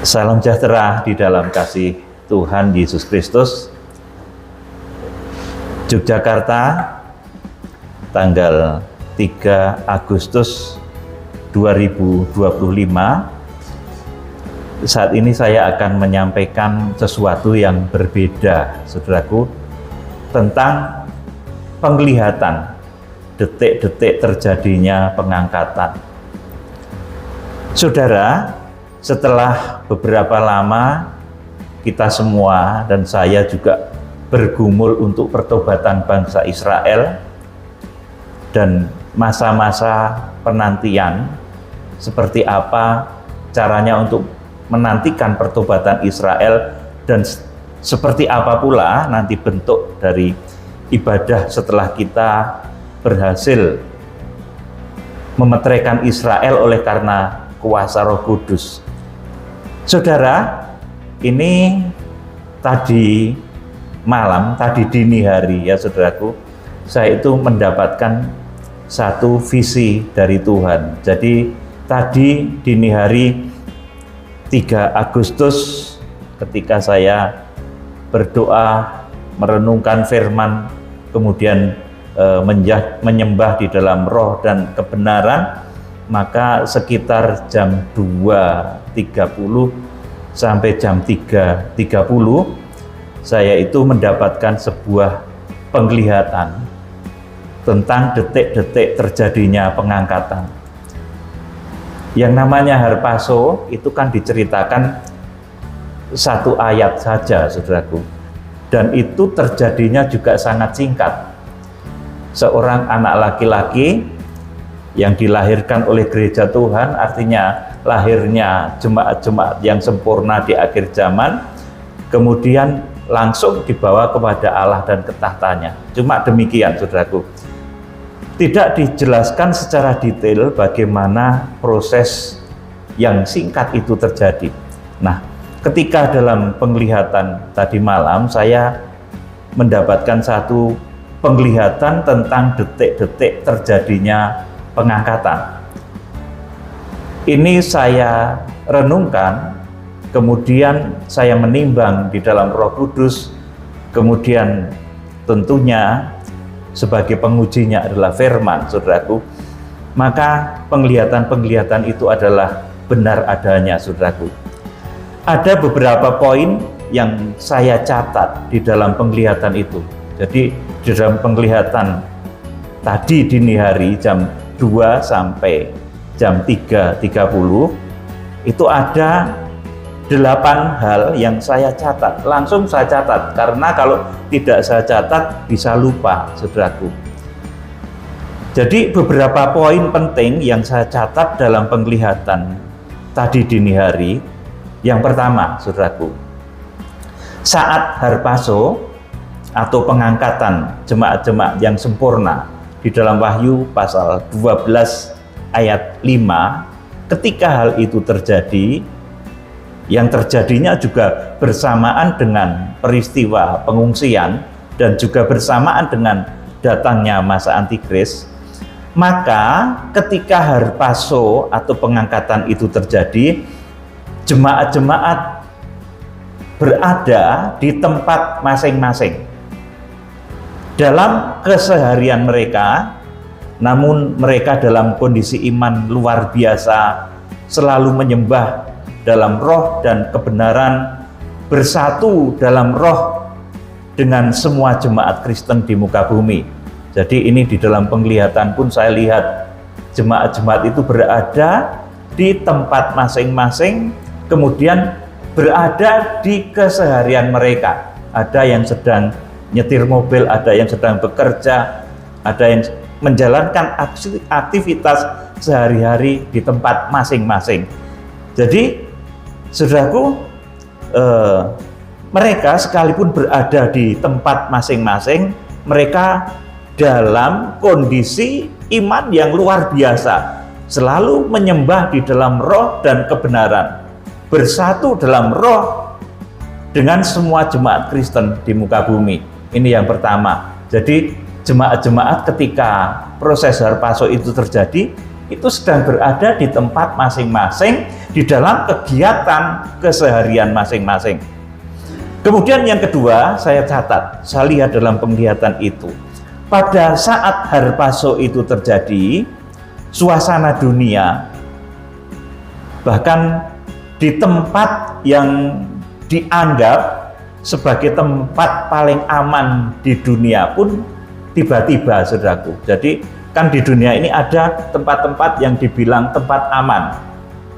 Salam sejahtera di dalam kasih Tuhan Yesus Kristus. Yogyakarta, tanggal 3 Agustus 2025. Saat ini saya akan menyampaikan sesuatu yang berbeda, saudaraku, tentang penglihatan detik-detik terjadinya pengangkatan. Saudara, setelah beberapa lama kita semua dan saya juga bergumul untuk pertobatan bangsa Israel dan masa-masa penantian seperti apa caranya untuk menantikan pertobatan Israel dan seperti apa pula nanti bentuk dari ibadah setelah kita berhasil memeteraikan Israel oleh karena kuasa Roh Kudus. Saudara, ini tadi malam, tadi dini hari ya saudaraku, saya itu mendapatkan satu visi dari Tuhan. Jadi tadi dini hari 3 Agustus ketika saya berdoa, merenungkan firman, kemudian menyembah di dalam roh dan kebenaran, maka sekitar jam 2.30 sampai jam 3.30 saya itu mendapatkan sebuah penglihatan tentang detik-detik terjadinya pengangkatan. Yang namanya harpazo itu kan diceritakan satu ayat saja, saudaraku, dan itu terjadinya juga sangat singkat. Seorang anak laki-laki yang dilahirkan oleh gereja Tuhan, artinya lahirnya jemaat-jemaat yang sempurna di akhir zaman, kemudian langsung dibawa kepada Allah dan ke tahtanya. Cuma demikian, saudaraku. Tidak dijelaskan secara detail bagaimana proses yang singkat itu terjadi. Nah, ketika dalam penglihatan tadi malam, saya mendapatkan satu penglihatan tentang detik-detik terjadinya pengangkatan. Ini saya renungkan, kemudian saya menimbang di dalam Roh Kudus, kemudian tentunya sebagai pengujinya adalah firman, saudaraku. Maka penglihatan-penglihatan itu adalah benar adanya, saudaraku. Ada beberapa poin yang saya catat di dalam penglihatan itu. Jadi di dalam penglihatan tadi dini hari jam 2 sampai jam 3.30 itu ada 8 hal yang saya catat. Langsung saya catat, karena kalau tidak saya catat bisa lupa, saudaraku. Jadi beberapa poin penting yang saya catat dalam penglihatan tadi dini hari. Yang pertama, saudaraku, saat harpazo atau pengangkatan jemaat-jemaat yang sempurna di dalam Wahyu pasal 12 ayat 5, ketika hal itu terjadi, yang terjadinya juga bersamaan dengan peristiwa pengungsian dan juga bersamaan dengan datangnya masa antikris, maka ketika harpazo atau pengangkatan itu terjadi, jemaat-jemaat berada di tempat masing-masing dalam keseharian mereka, namun mereka dalam kondisi iman luar biasa, selalu menyembah dalam roh dan kebenaran, bersatu dalam roh dengan semua jemaat Kristen di muka bumi. Jadi ini di dalam penglihatan pun saya lihat jemaat-jemaat itu berada di tempat masing-masing, kemudian berada di keseharian mereka. Ada yang sedang nyetir mobil, ada yang sedang bekerja, ada yang menjalankan aktivitas sehari-hari di tempat masing-masing. Jadi, saudaraku, mereka sekalipun berada di tempat masing-masing, mereka dalam kondisi iman yang luar biasa, selalu menyembah di dalam roh dan kebenaran, bersatu dalam roh dengan semua jemaat Kristen di muka bumi. Ini yang pertama. Jadi jemaat-jemaat ketika proses harpazo itu terjadi, itu sedang berada di tempat masing-masing, di dalam kegiatan keseharian masing-masing. Kemudian yang kedua, saya catat, saya lihat dalam penglihatan itu, pada saat harpaso itu terjadi, suasana dunia, bahkan di tempat yang dianggap sebagai tempat paling aman di dunia pun tiba-tiba, saudaraku. Jadi kan di dunia ini ada tempat-tempat yang dibilang tempat aman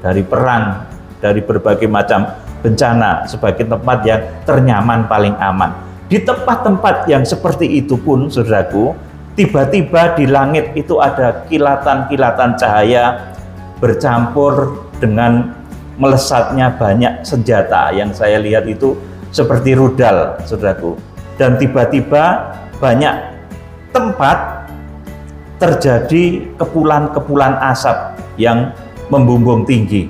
dari perang, dari berbagai macam bencana, sebagai tempat yang ternyaman, paling aman. Di tempat-tempat yang seperti itu pun, saudaraku, tiba-tiba di langit itu ada kilatan-kilatan cahaya bercampur dengan melesatnya banyak senjata. Yang saya lihat itu seperti rudal, saudaraku. Dan tiba-tiba banyak tempat terjadi kepulan-kepulan asap yang membumbung tinggi.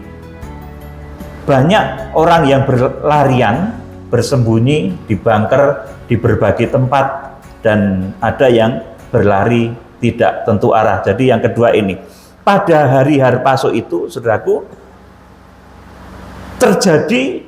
Banyak orang yang berlarian, bersembunyi di bunker, di berbagai tempat, dan ada yang berlari tidak tentu arah. Jadi yang kedua ini, pada hari harpaso itu, saudaraku, terjadi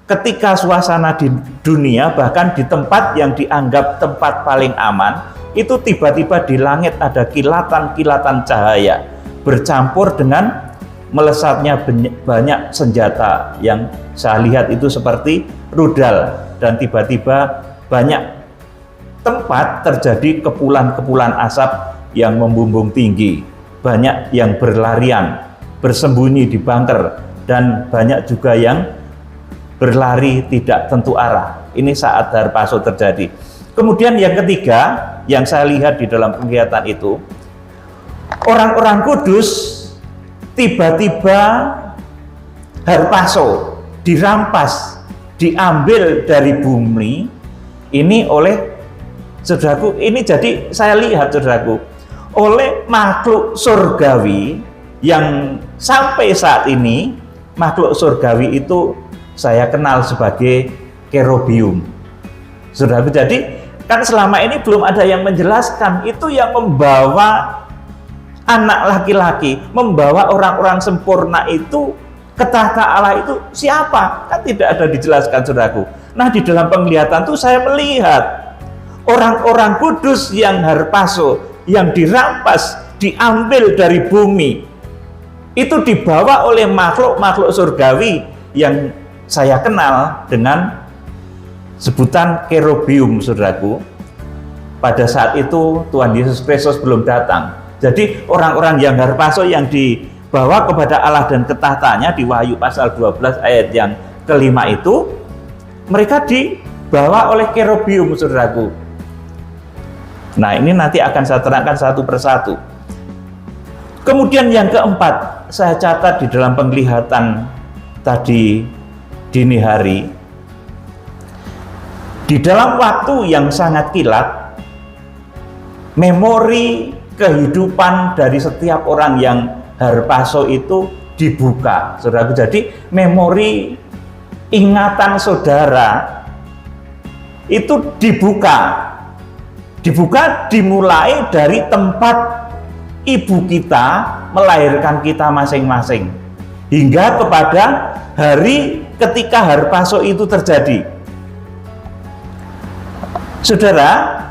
ketika suasana di dunia, bahkan di tempat yang dianggap tempat paling aman, itu tiba-tiba di langit ada kilatan-kilatan cahaya bercampur dengan melesatnya banyak senjata yang saya lihat itu seperti rudal, dan tiba-tiba banyak tempat terjadi kepulan-kepulan asap yang membumbung tinggi, banyak yang berlarian, bersembunyi di bunker, dan banyak juga yang berlari tidak tentu arah. Ini saat harpaso terjadi. Kemudian yang ketiga yang saya lihat di dalam penglihatan itu, orang-orang kudus tiba-tiba harpaso dirampas, diambil dari bumi ini oleh, saudaraku, ini jadi saya lihat, saudaraku, oleh makhluk surgawi yang sampai saat ini makhluk surgawi itu saya kenal sebagai kerubium, saudaraku. Jadi kan selama ini belum ada yang menjelaskan itu yang membawa anak laki-laki, membawa orang-orang sempurna itu ke tahta Allah itu siapa? Kan tidak ada dijelaskan, saudaraku. Nah, di dalam penglihatan itu saya melihat orang-orang kudus yang harpaso, yang dirampas, diambil dari bumi, itu dibawa oleh makhluk-makhluk surgawi yang saya kenal dengan sebutan kerubium, saudaraku. Pada saat itu Tuhan Yesus Kristus belum datang. Jadi orang-orang yang harpaso yang dibawa kepada Allah dan ke tahtanya di Wahyu pasal 12 ayat yang kelima itu, mereka dibawa oleh kerubium, saudaraku. Nah, ini nanti akan saya terangkan satu persatu. Kemudian yang keempat, saya catat di dalam penglihatan tadi dini hari, di dalam waktu yang sangat kilat, memori kehidupan dari setiap orang yang harpaso itu dibuka, saudaraku. Jadi memori ingatan saudara itu dibuka dimulai dari tempat ibu kita melahirkan kita masing-masing hingga kepada hari ketika harpaso itu terjadi. Saudara,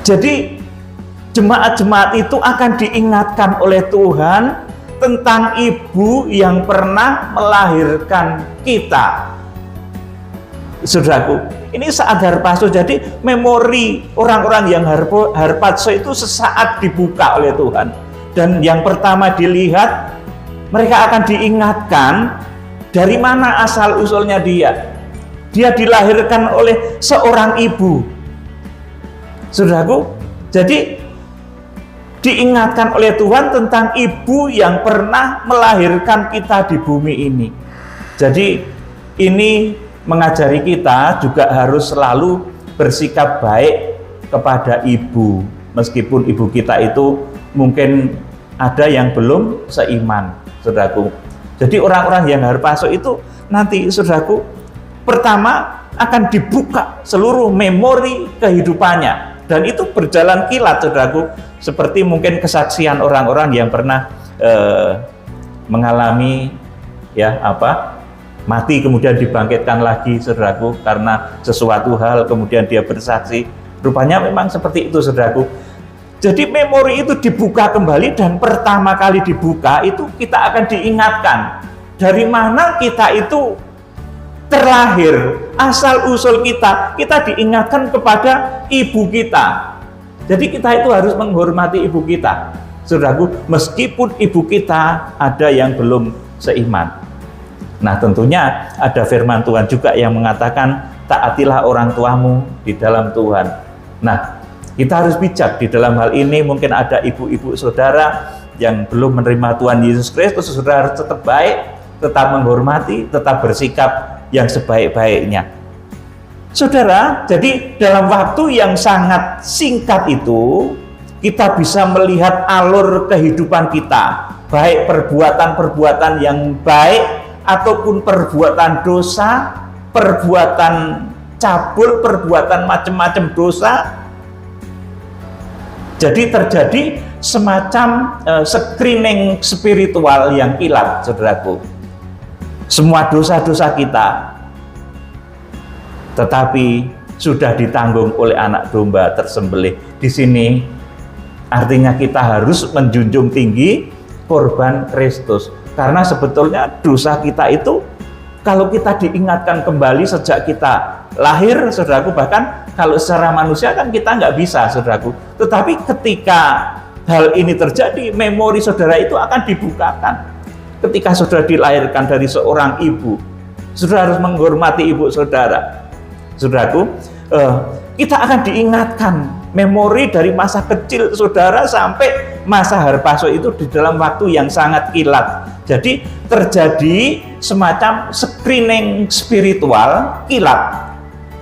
jadi jemaat-jemaat itu akan diingatkan oleh Tuhan tentang ibu yang pernah melahirkan kita. Saudaraku, ini saat harpaso, jadi memori orang-orang yang harpaso itu sesaat dibuka oleh Tuhan. Dan yang pertama dilihat, mereka akan diingatkan dari mana asal-usulnya dia. Dia dilahirkan oleh seorang ibu. Saudaraku, jadi diingatkan oleh Tuhan tentang ibu yang pernah melahirkan kita di bumi ini. Jadi ini mengajari kita juga harus selalu bersikap baik kepada ibu, meskipun ibu kita itu mungkin ada yang belum seiman, saudaraku. Jadi orang-orang yang harpaso itu nanti, saudaraku, pertama akan dibuka seluruh memori kehidupannya dan itu berjalan kilat, saudaraku, seperti mungkin kesaksian orang-orang yang pernah mengalami mati kemudian dibangkitkan lagi, saudaraku, karena sesuatu hal kemudian dia bersaksi. Rupanya memang seperti itu, saudaraku. Jadi memori itu dibuka kembali, dan pertama kali dibuka itu kita akan diingatkan dari mana kita itu terlahir, asal-usul kita diingatkan kepada ibu kita. Jadi kita itu harus menghormati ibu kita, saudaraku, meskipun ibu kita ada yang belum seiman. Nah, tentunya ada firman Tuhan juga yang mengatakan, taatilah orang tuamu di dalam Tuhan. Nah, kita harus bijak di dalam hal ini. Mungkin ada ibu-ibu saudara yang belum menerima Tuhan Yesus Kristus, saudara harus tetap baik, tetap menghormati, tetap bersikap yang sebaik-baiknya. Saudara, jadi dalam waktu yang sangat singkat itu, kita bisa melihat alur kehidupan kita, baik perbuatan-perbuatan yang baik ataupun perbuatan dosa, perbuatan cabul, perbuatan macam-macam dosa. Jadi terjadi semacam screening spiritual yang kilat, saudaraku. Semua dosa-dosa kita, tetapi sudah ditanggung oleh anak domba tersembelih. Di sini artinya kita harus menjunjung tinggi korban Kristus, karena sebetulnya dosa kita itu kalau kita diingatkan kembali sejak kita lahir, saudaraku, bahkan kalau secara manusia kan kita nggak bisa, saudaraku, tetapi ketika hal ini terjadi, memori saudara itu akan dibukakan. Ketika saudara dilahirkan dari seorang ibu, saudara harus menghormati ibu saudara. Saudaraku, kita akan diingatkan memori dari masa kecil saudara sampai masa harpaso itu di dalam waktu yang sangat kilat. Jadi terjadi semacam screening spiritual kilat.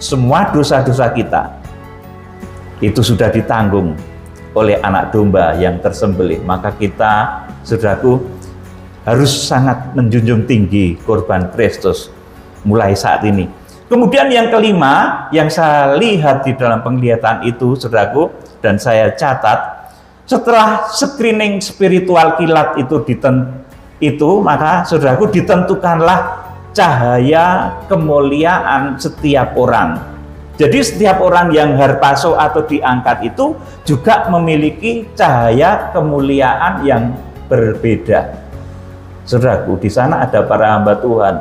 Semua dosa-dosa kita itu sudah ditanggung oleh anak domba yang tersembelih. Maka kita, saudaraku, harus sangat menjunjung tinggi korban Kristus mulai saat ini. Kemudian yang kelima yang saya lihat di dalam penglihatan itu, saudaraku, dan saya catat, setelah screening spiritual kilat itu maka saudaraku ditentukanlah cahaya kemuliaan setiap orang. Jadi setiap orang yang harpaso atau diangkat itu juga memiliki cahaya kemuliaan yang berbeda. Saudaraku, di sana ada para hamba Tuhan,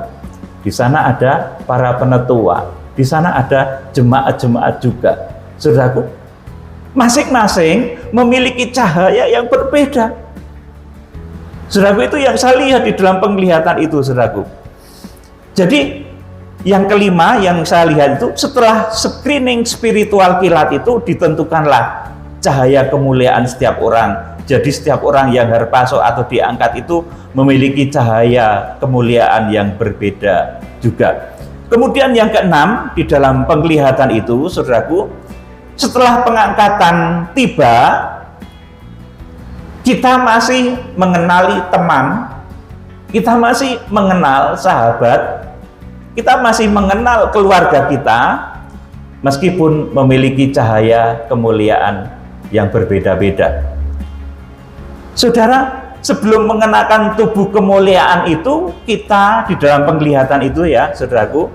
di sana ada para penetua, di sana ada jemaat-jemaat juga. Saudaraku, masing-masing memiliki cahaya yang berbeda. Saudaraku, itu yang saya lihat di dalam penglihatan itu, saudaraku. Jadi yang kelima yang saya lihat itu, setelah screening spiritual kilat itu ditentukanlah cahaya kemuliaan setiap orang. Jadi setiap orang yang harpaso atau diangkat itu memiliki cahaya kemuliaan yang berbeda juga. Kemudian yang keenam di dalam penglihatan itu, saudaraku, setelah pengangkatan tiba, kita masih mengenali teman, kita masih mengenal sahabat, kita masih mengenal keluarga kita, meskipun memiliki cahaya kemuliaan yang berbeda-beda. Saudara, sebelum mengenakan tubuh kemuliaan itu, kita di dalam penglihatan itu ya, saudaraku,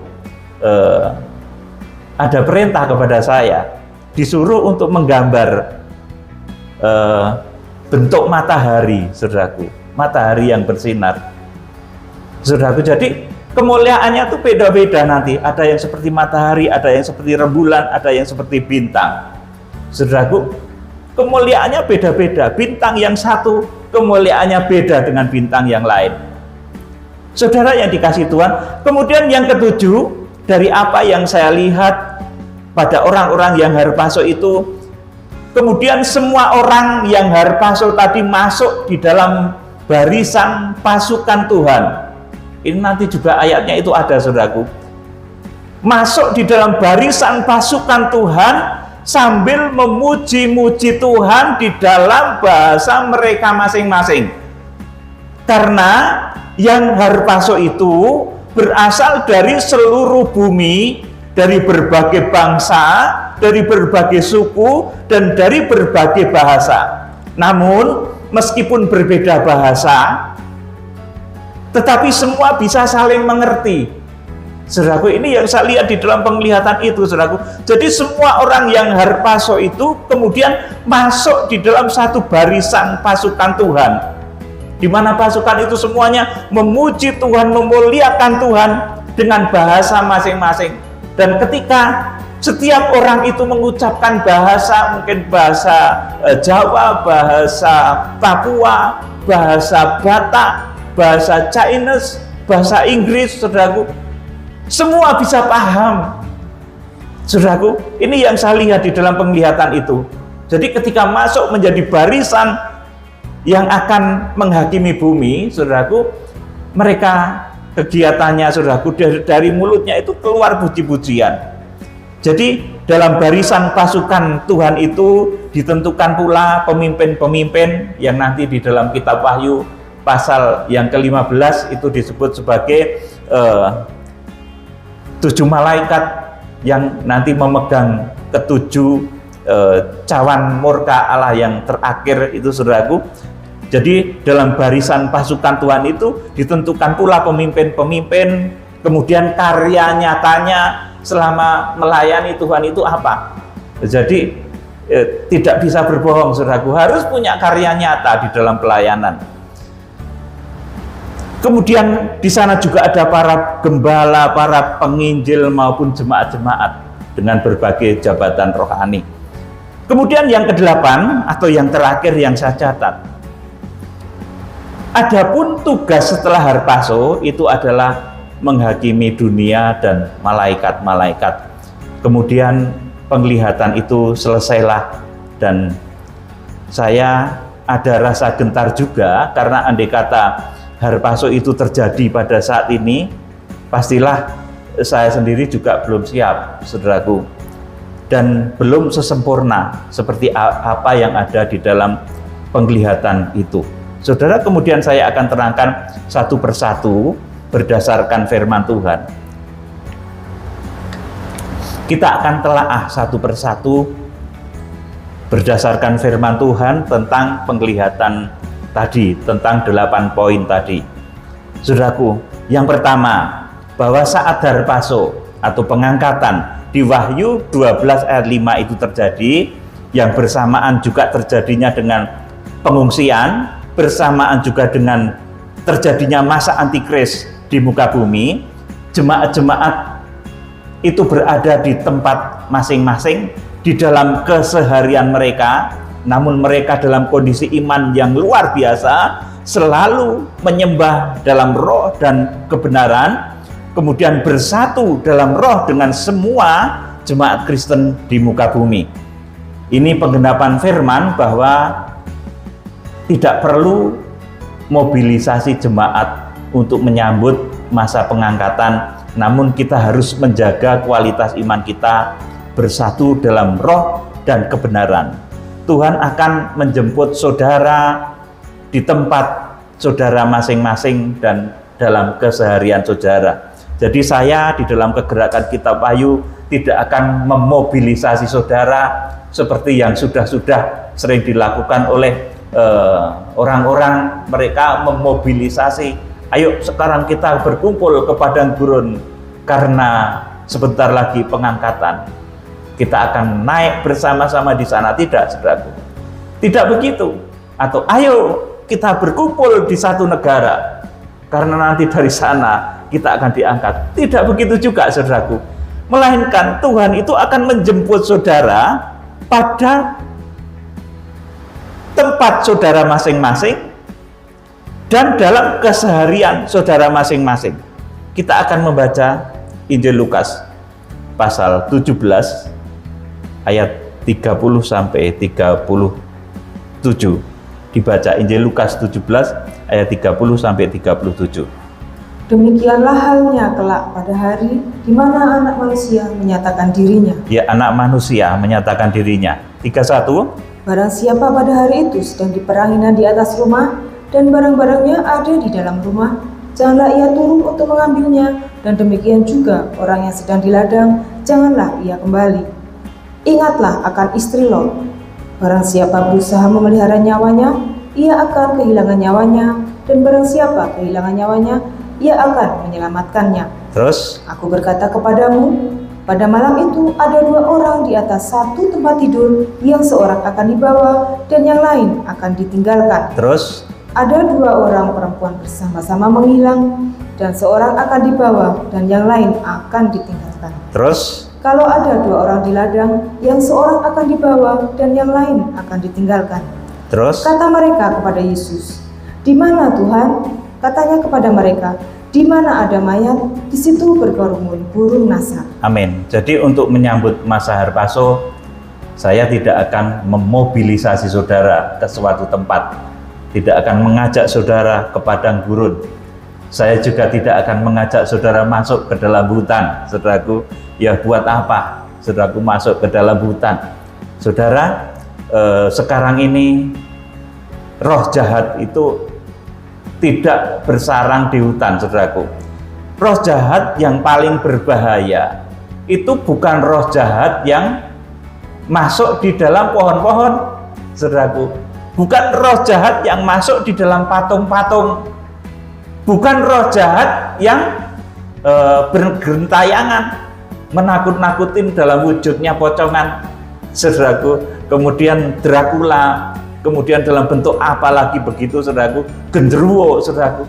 ada perintah kepada saya, disuruh untuk menggambar bentuk matahari, saudaraku, matahari yang bersinar. Saudaraku, jadi kemuliaannya itu beda-beda nanti, ada yang seperti matahari, ada yang seperti rembulan, ada yang seperti bintang. Saudaraku, kemuliaannya beda-beda. Bintang yang satu kemuliaannya beda dengan bintang yang lain. Saudara yang dikasihi Tuhan, kemudian yang ketujuh, dari apa yang saya lihat pada orang-orang yang harpaso itu, kemudian semua orang yang harpaso tadi masuk di dalam barisan pasukan Tuhan. Ini nanti juga ayatnya itu ada, saudaraku. Masuk di dalam barisan pasukan Tuhan sambil memuji-muji Tuhan di dalam bahasa mereka masing-masing. Karena yang harpaso itu berasal dari seluruh bumi, dari berbagai bangsa, dari berbagai suku, dan dari berbagai bahasa. Namun, meskipun berbeda bahasa, tetapi semua bisa saling mengerti. Saudaraku, ini yang saya lihat di dalam penglihatan itu, saudaraku. Jadi semua orang yang harpaso itu kemudian masuk di dalam satu barisan pasukan Tuhan, di mana pasukan itu semuanya memuji Tuhan, memuliakan Tuhan dengan bahasa masing-masing. Dan ketika setiap orang itu mengucapkan bahasa, mungkin bahasa Jawa, bahasa Papua, bahasa Batak, bahasa Chinese, bahasa Inggris, saudaraku, semua bisa paham. Saudaraku, ini yang saya lihat di dalam penglihatan itu. Jadi ketika masuk menjadi barisan yang akan menghakimi bumi, saudaraku, mereka kegiatannya, saudaraku, dari mulutnya itu keluar puji-pujian. Jadi dalam barisan pasukan Tuhan itu ditentukan pula pemimpin-pemimpin yang nanti di dalam kitab Wahyu pasal yang ke-15 itu disebut sebagai 7 malaikat yang nanti memegang ketujuh cawan murka Allah yang terakhir itu, saudaraku. Jadi dalam barisan pasukan Tuhan itu ditentukan pula pemimpin-pemimpin, kemudian karya nyatanya selama melayani Tuhan itu apa. Jadi tidak bisa berbohong, saudaraku, harus punya karya nyata di dalam pelayanan. Kemudian di sana juga ada para gembala, para penginjil maupun jemaat-jemaat dengan berbagai jabatan rohani. Kemudian yang kedelapan atau yang terakhir yang saya catat, adapun tugas setelah harpaso itu adalah menghakimi dunia dan malaikat-malaikat. Kemudian penglihatan itu selesailah, dan saya ada rasa gentar juga karena andai kata harpaso itu terjadi pada saat ini, pastilah saya sendiri juga belum siap, saudaraku, dan belum sesempurna seperti apa yang ada di dalam penglihatan itu. Saudara, kemudian saya akan terangkan satu persatu berdasarkan firman Tuhan. Kita akan telaah satu persatu berdasarkan firman Tuhan tentang penglihatan tadi, tentang 8 poin tadi. Saudaraku, yang pertama, bahwa saat harpaso atau pengangkatan di Wahyu 12 ayat 5 itu terjadi, yang bersamaan juga terjadinya dengan pengungsian, bersamaan juga dengan terjadinya masa antikris di muka bumi. Jemaat-jemaat itu berada di tempat masing-masing di dalam keseharian mereka, namun mereka dalam kondisi iman yang luar biasa, selalu menyembah dalam roh dan kebenaran, kemudian bersatu dalam roh dengan semua jemaat Kristen di muka bumi. Ini penggenapan firman bahwa tidak perlu mobilisasi jemaat untuk menyambut masa pengangkatan, namun kita harus menjaga kualitas iman kita bersatu dalam roh dan kebenaran. Tuhan akan menjemput saudara di tempat saudara masing-masing dan dalam keseharian saudara. Jadi saya di dalam kegerakan Kitab Wahyu tidak akan memobilisasi saudara seperti yang sudah sering dilakukan oleh orang-orang. Mereka memobilisasi, ayo sekarang kita berkumpul ke padang gurun karena sebentar lagi pengangkatan. Kita akan naik bersama-sama di sana. Tidak, saudaraku. Tidak begitu. Atau ayo kita berkumpul di satu negara karena nanti dari sana kita akan diangkat. Tidak begitu juga, saudaraku. Melainkan Tuhan itu akan menjemput saudara pada tempat saudara masing-masing dan dalam keseharian saudara masing-masing. Kita akan membaca Injil Lukas pasal 17 ayat 30 sampai 37. Dibaca Injil Lukas 17 ayat 30 sampai 37. Demikianlah halnya kelak pada hari di mana anak manusia menyatakan dirinya. Ya, anak manusia menyatakan dirinya. 31. Barang siapa pada hari itu sedang diperanginan di atas rumah dan barang-barangnya ada di dalam rumah, janganlah ia turun untuk mengambilnya, dan demikian juga orang yang sedang di ladang, janganlah ia kembali. Ingatlah akan istri Lot. Barang siapa berusaha memelihara nyawanya, ia akan kehilangan nyawanya, dan barang siapa kehilangan nyawanya, ia akan menyelamatkannya. Terus, Aku berkata kepadamu, pada malam itu ada 2 orang di atas satu tempat tidur, yang seorang akan dibawa dan yang lain akan ditinggalkan. terus, Ada 2 orang perempuan bersama-sama menghilang, dan seorang akan dibawa dan yang lain akan ditinggalkan. terus, Kalau ada 2 orang di ladang, yang seorang akan dibawa dan yang lain akan ditinggalkan. terus. Kata mereka kepada Yesus, "Di mana Tuhan?" Katanya kepada mereka, "Di mana ada mayat, di situ berkerumun burung nasar." Amin. Jadi untuk menyambut masa Harpaso, saya tidak akan memobilisasi saudara ke suatu tempat, tidak akan mengajak saudara ke padang gurun. Saya juga tidak akan mengajak saudara masuk ke dalam hutan. Saudaraku, ya buat apa saudaraku masuk ke dalam hutan? Saudara, sekarang ini roh jahat itu tidak bersarang di hutan, saudaraku. Roh jahat yang paling berbahaya itu bukan roh jahat yang masuk di dalam pohon-pohon, saudaraku. Bukan roh jahat yang masuk di dalam patung-patung. Bukan roh jahat yang bergentayangan, menakut-nakutin dalam wujudnya pocongan, saudaraku. Kemudian Dracula, kemudian dalam bentuk apa lagi begitu, saudaraku, genderuwo, saudaraku.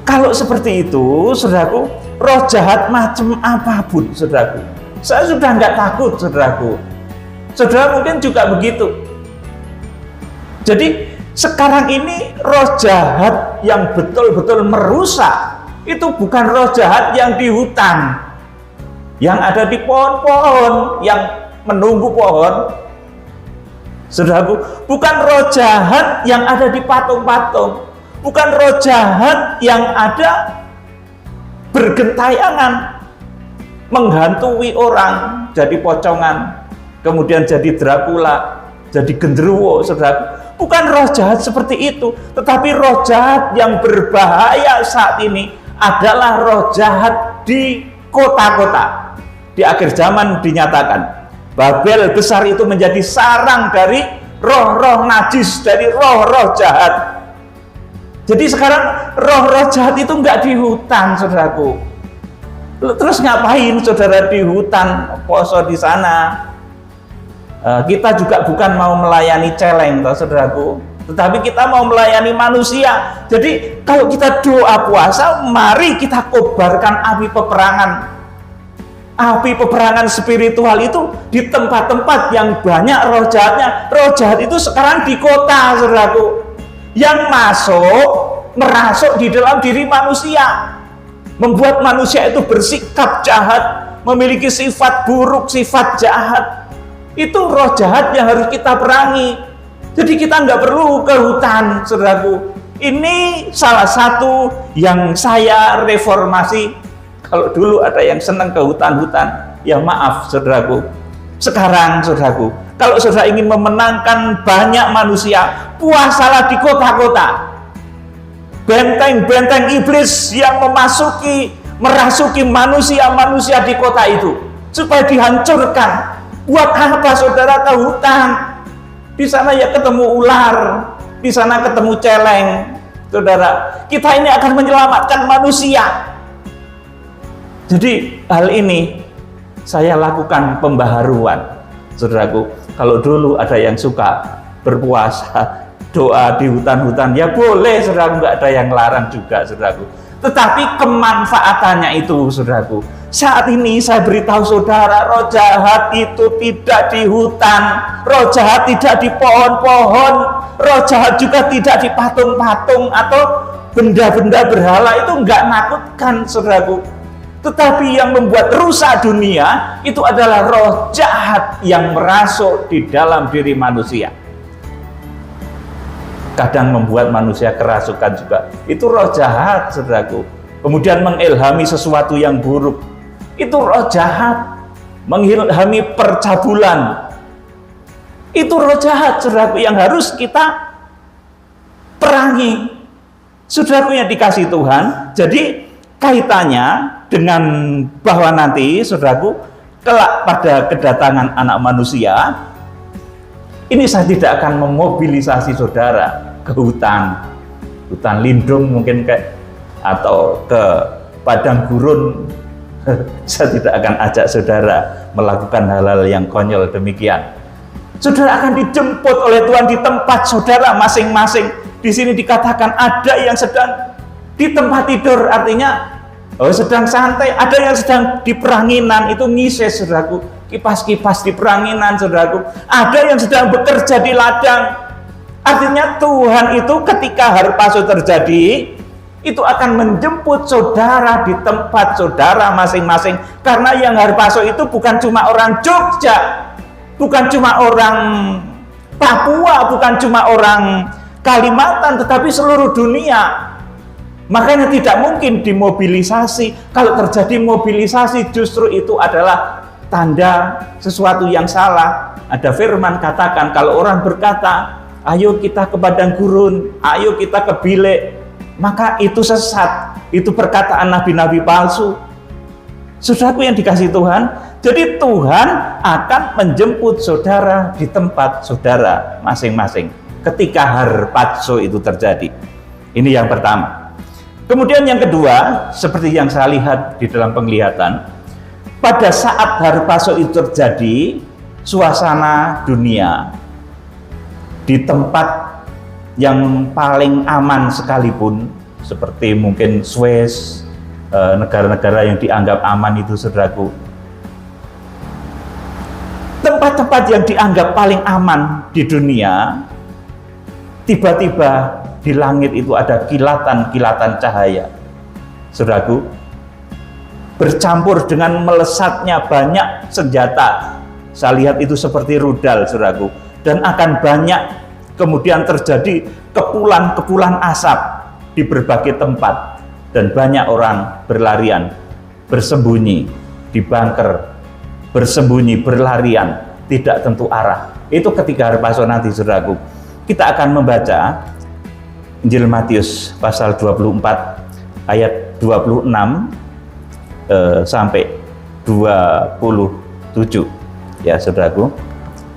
Kalau seperti itu, saudaraku, roh jahat macam apapun, saudaraku, saya sudah nggak takut, saudaraku. Saudara mungkin juga begitu. Jadi sekarang ini roh jahat yang betul-betul merusak itu bukan roh jahat yang di hutan, yang ada di pohon-pohon, yang menunggu pohon, saudaraku. Bukan roh jahat yang ada di patung-patung, bukan roh jahat yang ada bergentayangan menghantui orang jadi pocongan, kemudian jadi Dracula, jadi genderuwo, saudaraku. Bukan roh jahat seperti itu, tetapi roh jahat yang berbahaya saat ini adalah roh jahat di kota-kota. Di akhir zaman dinyatakan Babel besar itu menjadi sarang dari roh-roh najis, dari roh-roh jahat. Jadi sekarang roh-roh jahat itu nggak di hutan, saudaraku. Terus ngapain saudara di hutan poso di sana? Kita juga bukan mau melayani celeng, saudaraku, tetapi kita mau melayani manusia. Jadi kalau kita doa puasa, mari kita kobarkan api peperangan. Api peperangan spiritual itu di tempat-tempat yang banyak roh jahatnya. Roh jahat itu sekarang di kota, saudaraku, yang merasuk di dalam diri manusia, membuat manusia itu bersikap jahat, memiliki sifat buruk, sifat jahat. Itu roh jahat yang harus kita perangi. Jadi kita nggak perlu ke hutan, saudaraku. Ini salah satu yang saya reformasi. Kalau dulu ada yang senang ke hutan-hutan, ya maaf, saudaraku. Sekarang, saudaraku, kalau saudara ingin memenangkan banyak manusia, puasalah di kota-kota. Benteng-benteng iblis yang merasuki manusia-manusia di kota itu, supaya dihancurkan. Buat apa saudara ke hutan? Di sana ya ketemu ular, di sana ketemu celeng, saudara. Kita ini akan menyelamatkan manusia. Jadi hal ini saya lakukan pembaharuan, saudaraku. Kalau dulu ada yang suka berpuasa, doa di hutan-hutan, ya boleh, saudaraku, nggak ada yang larang juga, saudaraku. Tetapi kemanfaatannya itu, saudaraku, saat ini saya beritahu saudara, roh jahat itu tidak di hutan, roh jahat tidak di pohon-pohon, roh jahat juga tidak di patung-patung atau benda-benda berhala. Itu nggak nakutkan, saudaraku. Tetapi yang membuat rusak dunia itu adalah roh jahat yang merasuk di dalam diri manusia. Kadang membuat manusia kerasukan juga. Itu roh jahat, saudaraku. Kemudian mengilhami sesuatu yang buruk. Itu roh jahat. Mengilhami percabulan. Itu roh jahat, saudaraku, yang harus kita perangi. Saudaraku yang dikasih Tuhan, jadi kaitannya dengan bahwa nanti, saudaraku, kelak pada kedatangan anak manusia, ini saya tidak akan memobilisasi saudara ke hutan lindung mungkin atau ke padang gurun. Saya tidak akan ajak saudara melakukan hal-hal yang konyol demikian. Saudara akan dijemput oleh Tuhan di tempat saudara masing-masing. Di sini dikatakan ada yang sedang di tempat tidur, artinya sedang santai. Ada yang sedang di peranginan, itu ngises saudaraku, kipas-kipas di peranginan saudaraku. Ada yang sedang bekerja di ladang. Artinya Tuhan itu ketika harpaso terjadi, itu akan menjemput saudara di tempat saudara masing-masing. Karena yang harpaso itu bukan cuma orang Jogja, bukan cuma orang Papua, bukan cuma orang Kalimantan, tetapi seluruh dunia. Makanya tidak mungkin dimobilisasi. Kalau terjadi mobilisasi, justru itu adalah tanda sesuatu yang salah. Ada firman katakan, kalau orang berkata, ayo kita ke padang gurun, ayo kita ke bilik, maka itu sesat. Itu perkataan nabi-nabi palsu. Saudaraku yang dikasihi Tuhan, jadi Tuhan akan menjemput saudara di tempat saudara masing-masing ketika harpazo itu terjadi. Ini yang pertama. Kemudian yang kedua, seperti yang saya lihat di dalam penglihatan, pada saat harpazo itu terjadi, suasana dunia di tempat yang paling aman sekalipun, seperti mungkin Swiss, negara-negara yang dianggap aman itu saudaraku, tempat-tempat yang dianggap paling aman di dunia, tiba-tiba di langit itu ada kilatan-kilatan cahaya saudaraku, bercampur dengan melesatnya banyak senjata. Saya lihat itu seperti rudal saudaraku, dan akan banyak kemudian terjadi kepulan-kepulan asap di berbagai tempat, dan banyak orang berlarian, bersembunyi di bunker, bersembunyi, berlarian, tidak tentu arah. Itu ketika harpazo nanti saudaraku. Kita akan membaca Injil Matius pasal 24 ayat 26 sampai 27 ya saudaraku.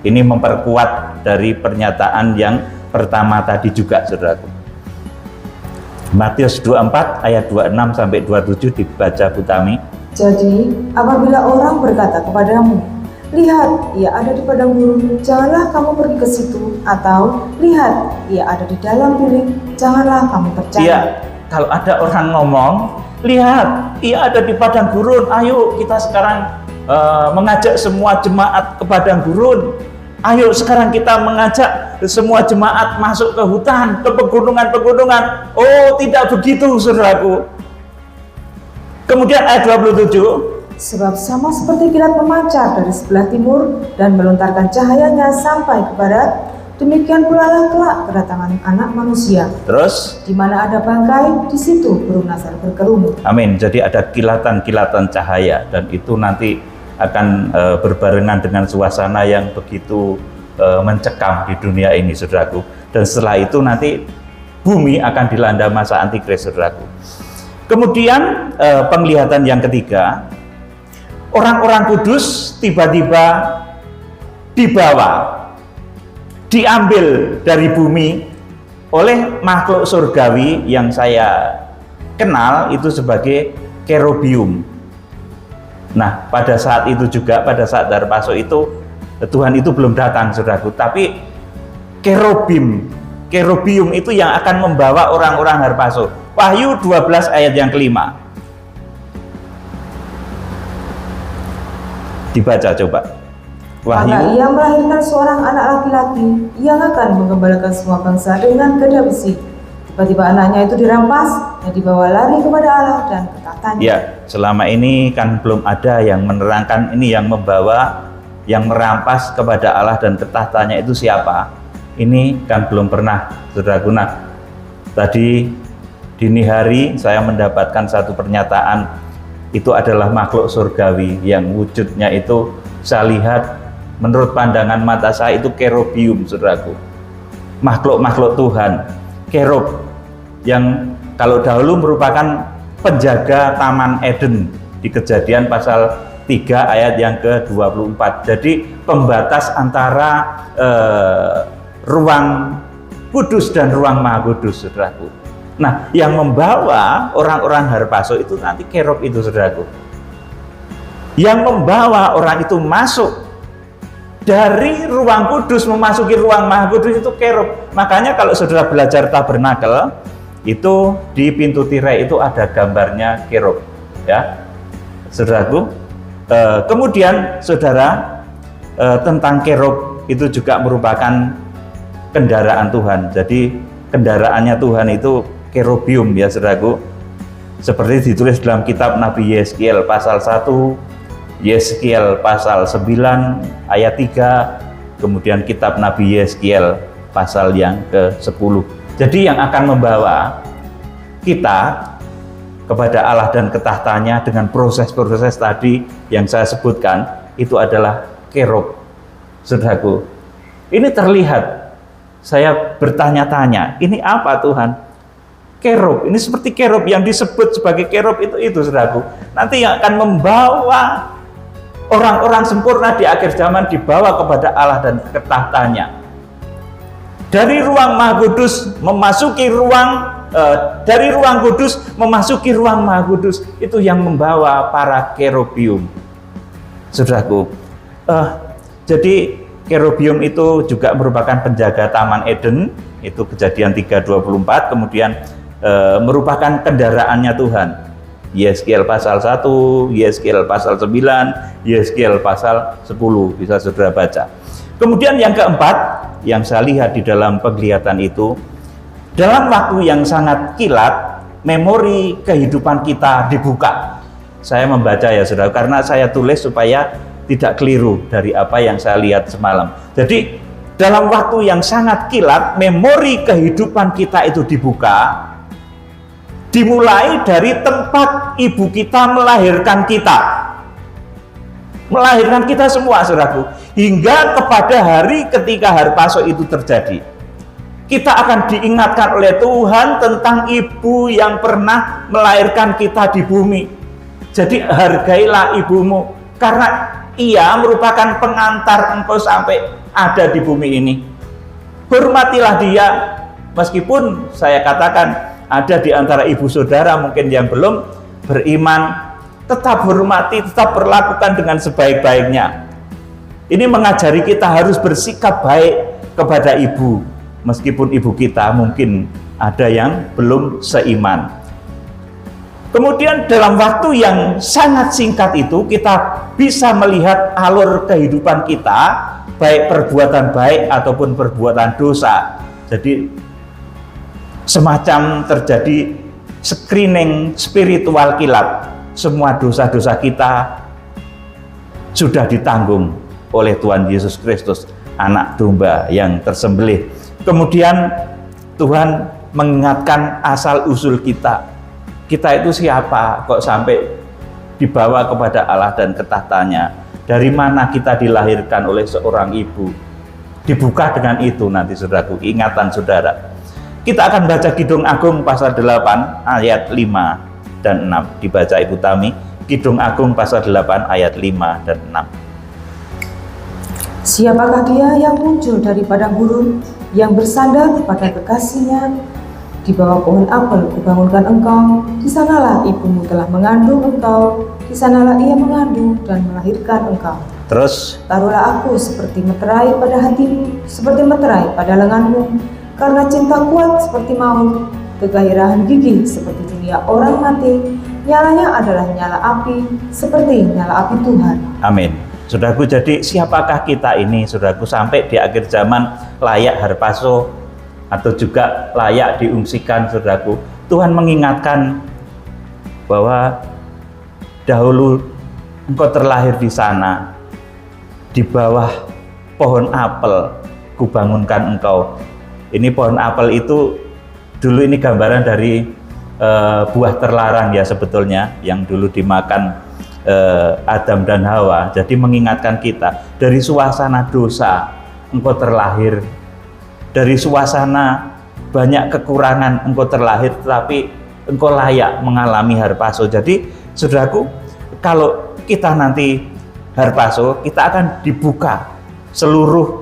Ini memperkuat dari pernyataan yang pertama tadi juga saudaraku. Matius 24 ayat 26 sampai 27 dibaca Butami. Jadi, apabila orang berkata kepadamu, lihat, ia ada di padang gurun, janganlah kamu pergi ke situ, atau lihat, ia ada di dalam bilik, janganlah kamu percaya. Iya, kalau ada orang ngomong, lihat, ia ada di padang gurun, ayo kita sekarang mengajak semua jemaat ke padang gurun. Ayo sekarang kita mengajak semua jemaat masuk ke hutan, ke pegunungan-pegunungan. Oh, tidak begitu, saudaraku. Kemudian ayat 27. Sebab sama seperti kilat memancar dari sebelah timur dan melontarkan cahayanya sampai ke barat, demikian pula lah kelak kedatangan Anak Manusia. Terus, di mana ada bangkai, di situ burung nasar berkerumun. Amin. Jadi ada kilatan-kilatan cahaya, dan itu nanti akan berbarengan dengan suasana yang begitu mencekam di dunia ini, saudaraku. Dan setelah itu nanti bumi akan dilanda masa antikris, saudaraku. Kemudian penglihatan yang ketiga, orang-orang kudus tiba-tiba dibawa, diambil dari bumi oleh makhluk surgawi yang saya kenal itu sebagai kerubium. Nah, pada saat itu juga, pada saat harpazo itu, Tuhan itu belum datang, saudaraku. Tapi kerubium itu yang akan membawa orang-orang harpazo. Wahyu 12 ayat yang kelima. Dibaca coba. Wahyu. Maka ia melahirkan seorang anak laki-laki yang akan menggembalakan semua bangsa dengan gada besi. Tiba-tiba anaknya itu dirampas dan dibawa lari kepada Allah dan ke tahtanya. Ya, selama ini kan belum ada yang menerangkan ini yang membawa, yang merampas kepada Allah dan ke tahtanya itu siapa. Ini kan belum pernah, saudaraku. Nah, tadi dini hari saya mendapatkan satu pernyataan, itu adalah makhluk surgawi yang wujudnya itu saya lihat menurut pandangan mata saya itu kerubium, saudaraku. Makhluk-makhluk Tuhan, kerub, yang kalau dahulu merupakan penjaga Taman Eden di Kejadian pasal 3 ayat yang ke-24. Jadi pembatas antara ruang kudus dan ruang maha kudus, saudaraku. Nah, yang membawa orang-orang harpaso itu nanti kerub itu, saudaraku. Yang membawa orang itu masuk dari ruang kudus memasuki ruang maha kudus itu kerub. Makanya kalau saudara belajar tabernakel, itu di pintu tirai itu ada gambarnya kerub, ya, saudaraku. Kemudian saudara, tentang kerub itu juga merupakan kendaraan Tuhan. Jadi kendaraannya Tuhan itu kerubium, ya saudaraku, seperti ditulis dalam kitab Nabi Yeskiel pasal 1, Yeskiel pasal 9 ayat 3, kemudian kitab Nabi Yeskiel pasal yang ke-10. Jadi yang akan membawa kita kepada Allah dan ketahtanya dengan proses-proses tadi yang saya sebutkan itu adalah kerub, saudaraku. Ini terlihat, saya bertanya-tanya, ini apa Tuhan? Kerub, ini seperti kerub yang disebut sebagai kerub itu saudaraku. Nanti yang akan membawa orang-orang sempurna di akhir zaman dibawa kepada Allah dan ketahtanya. Dari ruang maha kudus memasuki ruang dari ruang kudus memasuki ruang maha kudus, itu yang membawa para kerubium, saudaraku. Jadi kerubium itu juga merupakan penjaga Taman Eden, itu Kejadian 3:24. Kemudian merupakan kendaraannya Tuhan, Yeskiel pasal 1, Yeskiel pasal 9, Yeskiel pasal 10, bisa saudara baca. Kemudian yang keempat yang saya lihat di dalam penglihatan itu, dalam waktu yang sangat kilat, memori kehidupan kita dibuka. Saya membaca, ya saudara, karena saya tulis supaya tidak keliru dari apa yang saya lihat semalam. Jadi dalam waktu yang sangat kilat, memori kehidupan kita itu dibuka, dimulai dari tempat ibu kita melahirkan kita. Melahirkan kita semua, saudaraku, hingga kepada hari ketika harpaso itu terjadi. Kita akan diingatkan oleh Tuhan tentang ibu yang pernah melahirkan kita di bumi. Jadi hargailah ibumu, karena ia merupakan pengantar engkau sampai ada di bumi ini. Hormatilah dia, meskipun saya katakan ada di antara ibu saudara mungkin yang belum beriman, tetap hormati, tetap perlakukan dengan sebaik-baiknya. Ini mengajari kita harus bersikap baik kepada ibu, meskipun ibu kita mungkin ada yang belum seiman. Kemudian dalam waktu yang sangat singkat itu kita bisa melihat alur kehidupan kita, baik perbuatan baik ataupun perbuatan dosa. Jadi semacam terjadi screening spiritual kilat. Semua dosa-dosa kita sudah ditanggung oleh Tuhan Yesus Kristus, anak domba yang tersembelih. Kemudian Tuhan mengingatkan asal-usul kita. Kita itu siapa kok sampai dibawa kepada Allah dan ketahtanya? Dari mana kita dilahirkan oleh seorang ibu? Dibuka dengan itu nanti, saudaraku, ingatan saudara. Kita akan baca Kidung Agung pasal 8 ayat 5 dan 6. Dibaca Ibu Tami, Kidung Agung pasal 8 ayat 5 dan 6. Siapakah dia yang muncul dari padang gurun, yang bersandar pada kekasihnya? Di bawah pohon apel kubangunkan engkau, di sanalah ibumu telah mengandung engkau, di sanalah ia mengandung dan melahirkan engkau. Terus, taruhlah aku seperti meterai pada hatimu, seperti meterai pada lenganmu, karena cinta kuat seperti maut, kegairahan gigih seperti dunia orang mati, nyalanya adalah nyala api, seperti nyala api Tuhan. amin. Saudaraku, jadi siapakah kita ini, saudaraku, sampai di akhir zaman layak harpaso atau juga layak diungsikan, saudaraku? Tuhan mengingatkan bahwa dahulu engkau terlahir di sana, di bawah pohon apel kubangunkan engkau. Ini pohon apel itu dulu ini gambaran dari buah terlarang, ya, sebetulnya yang dulu dimakan Adam dan Hawa. Jadi mengingatkan kita dari suasana dosa engkau terlahir, dari suasana banyak kekurangan engkau terlahir, tetapi engkau layak mengalami harpaso. Jadi saudaraku, kalau kita nanti harpaso, kita akan dibuka seluruh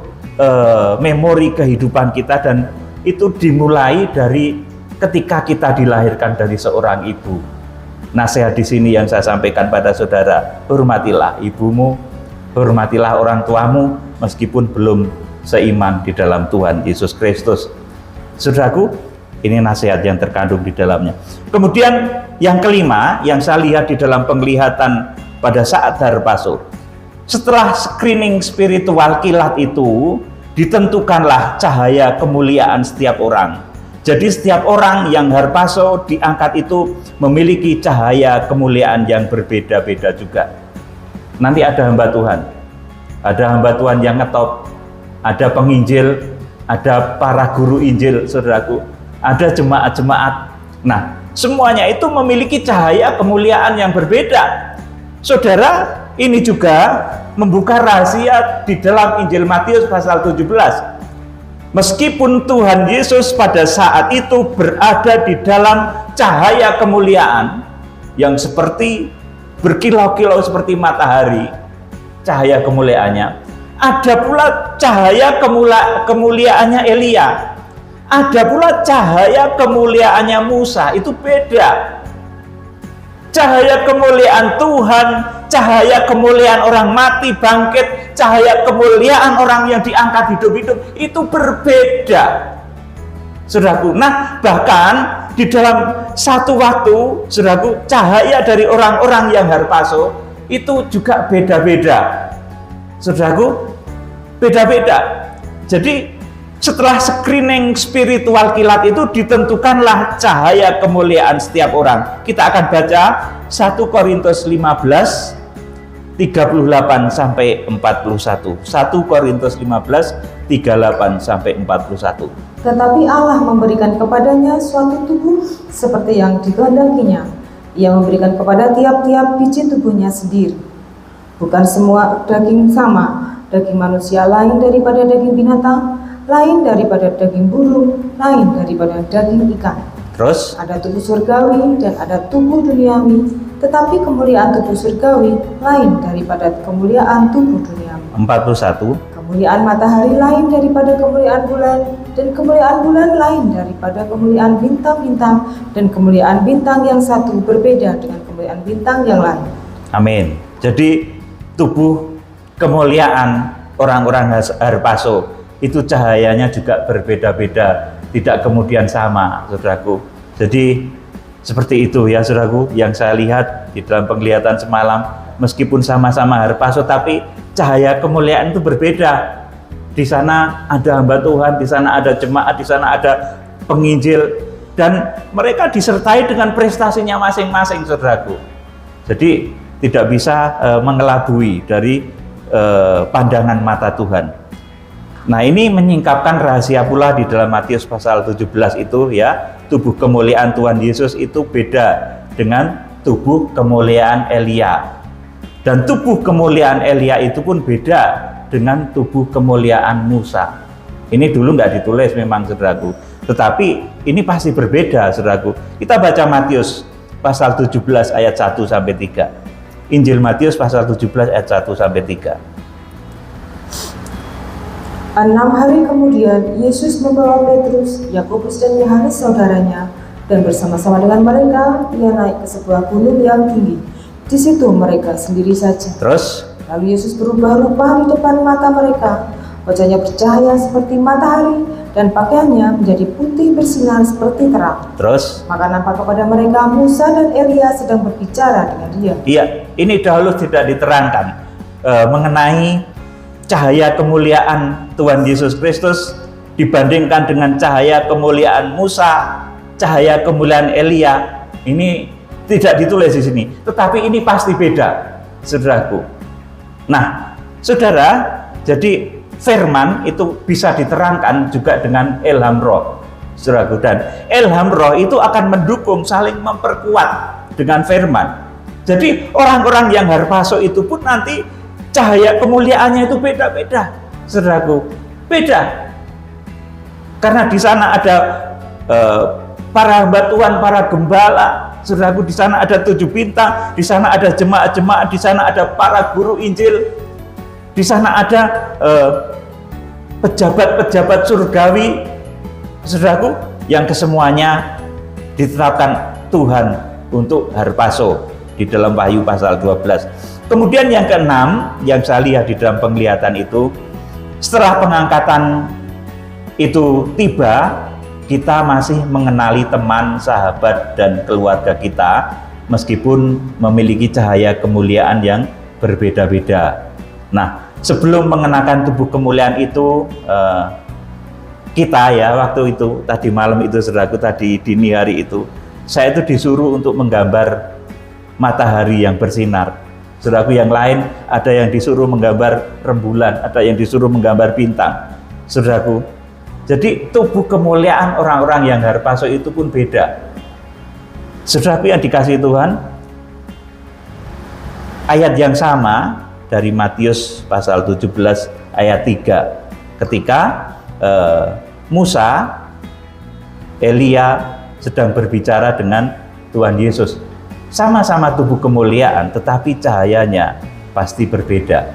memori kehidupan kita, dan itu dimulai dari ketika kita dilahirkan dari seorang ibu. Nasihat di sini yang saya sampaikan pada saudara, hormatilah ibumu, hormatilah orang tuamu meskipun belum seiman di dalam Tuhan Yesus Kristus. Saudaraku, ini nasihat yang terkandung di dalamnya. Kemudian yang kelima yang saya lihat di dalam penglihatan pada saat harpaso, setelah screening spiritual kilat itu, ditentukanlah cahaya kemuliaan setiap orang. Jadi setiap orang yang harpaso diangkat itu memiliki cahaya kemuliaan yang berbeda-beda juga. Nanti ada hamba Tuhan, ada hamba Tuhan yang ngetop, ada penginjil, ada para guru Injil, saudaraku, ada jemaat-jemaat. Nah, semuanya itu memiliki cahaya kemuliaan yang berbeda. Saudara, ini juga membuka rahasia di dalam Injil Matius pasal 17. Meskipun Tuhan Yesus pada saat itu berada di dalam cahaya kemuliaan yang seperti berkilau-kilau seperti matahari, cahaya kemuliaannya, ada pula cahaya kemuliaannya Elia, ada pula cahaya kemuliaannya Musa. Itu beda. Cahaya kemuliaan Tuhan, cahaya kemuliaan orang mati bangkit, cahaya kemuliaan orang yang diangkat hidup-hidup, itu berbeda, saudaraku. Nah, bahkan di dalam satu waktu, saudaraku, cahaya dari orang-orang yang harpaso itu juga beda-beda, saudaraku, beda-beda. Jadi setelah screening spiritual kilat itu ditentukanlah cahaya kemuliaan setiap orang. Kita akan baca 1 Korintus 15 38 sampai 41. 1 Korintus 15 38 sampai 41. Tetapi Allah memberikan kepadanya suatu tubuh seperti yang dikehendakinya. Ia memberikan kepada tiap-tiap biji tubuhnya sendiri. Bukan semua daging sama. Daging manusia lain daripada daging binatang, lain daripada daging burung, lain daripada daging ikan. Terus ada tubuh surgawi dan ada tubuh duniawi, tetapi kemuliaan tubuh surgawi lain daripada kemuliaan tubuh duniawi. 41. Kemuliaan matahari lain daripada kemuliaan bulan, dan kemuliaan bulan lain daripada kemuliaan bintang-bintang, dan kemuliaan bintang yang satu berbeda dengan kemuliaan bintang yang lain. Amin. Jadi tubuh kemuliaan orang-orang harpaso itu cahayanya juga berbeda-beda, tidak kemudian sama, saudaraku. Jadi seperti itu ya, saudaraku, yang saya lihat di dalam penglihatan semalam. Meskipun sama-sama harpaso, tapi cahaya kemuliaan itu berbeda. Di sana ada hamba Tuhan, di sana ada jemaat, di sana ada penginjil, dan mereka disertai dengan prestasinya masing-masing, saudaraku. Jadi tidak bisa mengelabui dari pandangan mata Tuhan. Nah, ini menyingkapkan rahasia pula di dalam Matius pasal 17 itu ya, tubuh kemuliaan Tuhan Yesus itu beda dengan tubuh kemuliaan Elia. Dan tubuh kemuliaan Elia itu pun beda dengan tubuh kemuliaan Musa. Ini dulu nggak ditulis memang, saudaraku, tetapi ini pasti berbeda, saudaraku. Kita baca Matius pasal 17 ayat 1 sampai 3. Injil Matius pasal 17 ayat 1 sampai 3. 6 hari kemudian, Yesus membawa Petrus, Yakobus dan Yohanes saudaranya, dan bersama-sama dengan mereka, ia naik ke sebuah gunung yang tinggi. Di situ mereka sendiri saja. Terus, lalu Yesus berubah rupa di depan mata mereka. Wajahnya bercahaya seperti matahari, dan pakaiannya menjadi putih bersinar seperti terang. Terus, maka nampak kepada mereka Musa dan Elia sedang berbicara dengan dia. Iya, ini dahulu tidak diterangkan mengenai cahaya kemuliaan Tuhan Yesus Kristus dibandingkan dengan cahaya kemuliaan Musa, cahaya kemuliaan Elia. Ini tidak ditulis di sini, tetapi ini pasti beda, saudaraku. Nah, saudara, jadi firman itu bisa diterangkan juga dengan ilham roh, saudaraku, dan ilham roh itu akan mendukung, saling memperkuat dengan firman. Jadi orang-orang yang harpaso itu pun nanti cahaya kemuliaannya itu beda-beda, saudaraku, beda. Karena di sana ada para hamba Tuhan, para gembala. Saudaraku, di sana ada 7 bintang, di sana ada jemaat-jemaat, di sana ada para guru Injil, di sana ada pejabat-pejabat surgawi, saudaraku, yang kesemuanya ditetapkan Tuhan untuk harpaso di dalam Wahyu pasal 12. Kemudian yang keenam yang saya lihat di dalam penglihatan itu, setelah pengangkatan itu tiba, kita masih mengenali teman, sahabat, dan keluarga kita meskipun memiliki cahaya kemuliaan yang berbeda-beda. Nah, sebelum mengenakan tubuh kemuliaan itu, kita ya waktu itu tadi malam itu, saudaraku, tadi dini hari itu saya itu disuruh untuk menggambar matahari yang bersinar. Saudaraku, yang lain ada yang disuruh menggambar rembulan, ada yang disuruh menggambar bintang. Saudaraku, jadi tubuh kemuliaan orang-orang yang harpaso itu pun beda. Saudaraku yang dikasihi Tuhan, ayat yang sama dari Matius pasal 17 ayat 3, ketika Musa, Elia sedang berbicara dengan Tuhan Yesus. Sama-sama tubuh kemuliaan, tetapi cahayanya pasti berbeda.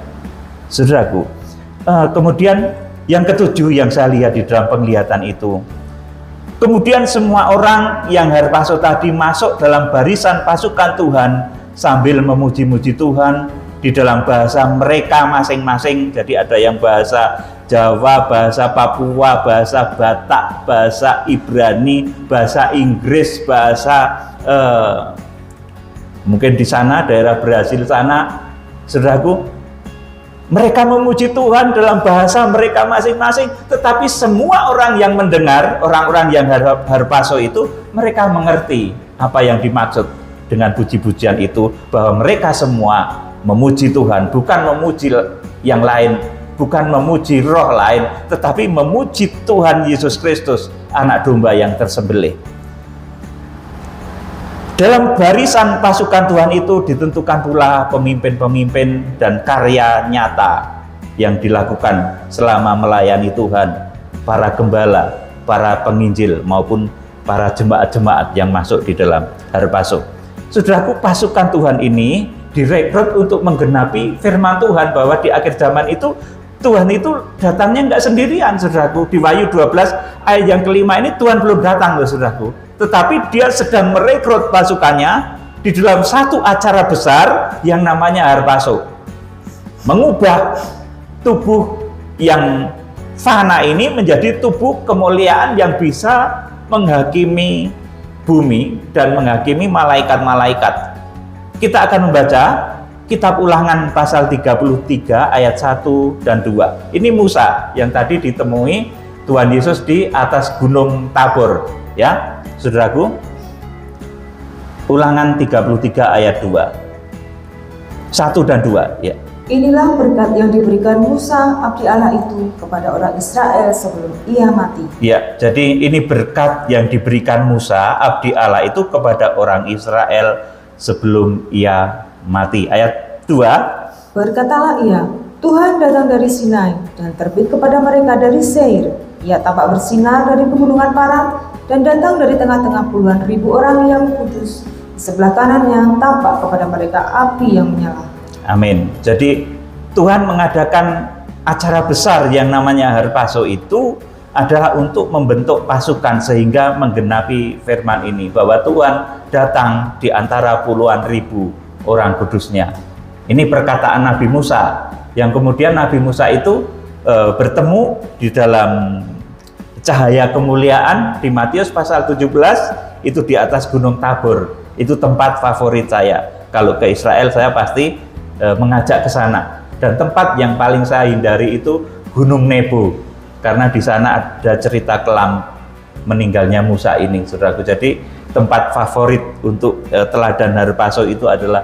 Saudaraku, kemudian yang ketujuh yang saya lihat di dalam penglihatan itu, kemudian semua orang yang harpaso tadi masuk dalam barisan pasukan Tuhan sambil memuji-muji Tuhan di dalam bahasa mereka masing-masing. Jadi ada yang bahasa Jawa, bahasa Papua, bahasa Batak, bahasa Ibrani, bahasa Inggris, bahasa mungkin di sana daerah Brasil sana, saudaraku, mereka memuji Tuhan dalam bahasa mereka masing-masing, tetapi semua orang yang mendengar, orang-orang yang harpaso itu, mereka mengerti apa yang dimaksud dengan puji-pujian itu, bahwa mereka semua memuji Tuhan, bukan memuji yang lain, bukan memuji roh lain, tetapi memuji Tuhan Yesus Kristus, anak domba yang tersembelih. Dalam barisan pasukan Tuhan itu ditentukan pula pemimpin-pemimpin dan karya nyata yang dilakukan selama melayani Tuhan, para gembala, para penginjil, maupun para jemaat-jemaat yang masuk di dalam harpaso. Saudaraku, pasukan Tuhan ini direkrut untuk menggenapi firman Tuhan, bahwa di akhir zaman itu Tuhan itu datangnya nggak sendirian, saudaraku. Di Wahyu 12 ayat yang kelima ini Tuhan belum datang loh, saudaraku, tetapi dia sedang merekrut pasukannya di dalam satu acara besar yang namanya harpaso, mengubah tubuh yang fana ini menjadi tubuh kemuliaan yang bisa menghakimi bumi dan menghakimi malaikat-malaikat. Kita akan membaca Kitab Ulangan pasal 33 ayat 1 dan 2. Ini Musa yang tadi ditemui Tuhan Yesus di atas Gunung Tabor, ya, saudaraku. Ulangan 33 ayat 2. 1 dan 2, ya. Inilah berkat yang diberikan Musa abdi Allah itu kepada orang Israel sebelum ia mati. Ya, jadi ini berkat yang diberikan Musa abdi Allah itu kepada orang Israel sebelum ia mati. Ayat 2. Berkatalah ia, Tuhan datang dari Sinai dan terbit kepada mereka dari Seir. Ia tampak bersinar dari pegunungan Paran dan datang dari tengah-tengah puluhan ribu orang yang kudus. Di sebelah kanannya tampak kepada mereka api yang menyala. Amin. Jadi Tuhan mengadakan acara besar yang namanya harpaso itu adalah untuk membentuk pasukan sehingga menggenapi firman ini, bahwa Tuhan datang di antara puluhan ribu orang kudusnya. Ini perkataan Nabi Musa, yang kemudian Nabi Musa itu bertemu di dalam cahaya kemuliaan di Matius pasal 17, itu di atas Gunung Tabor. Itu tempat favorit saya. Kalau ke Israel saya pasti mengajak ke sana. Dan tempat yang paling saya hindari itu Gunung Nebo, karena di sana ada cerita kelam meninggalnya Musa ini, saudaraku. Jadi tempat favorit untuk teladan harpaso itu adalah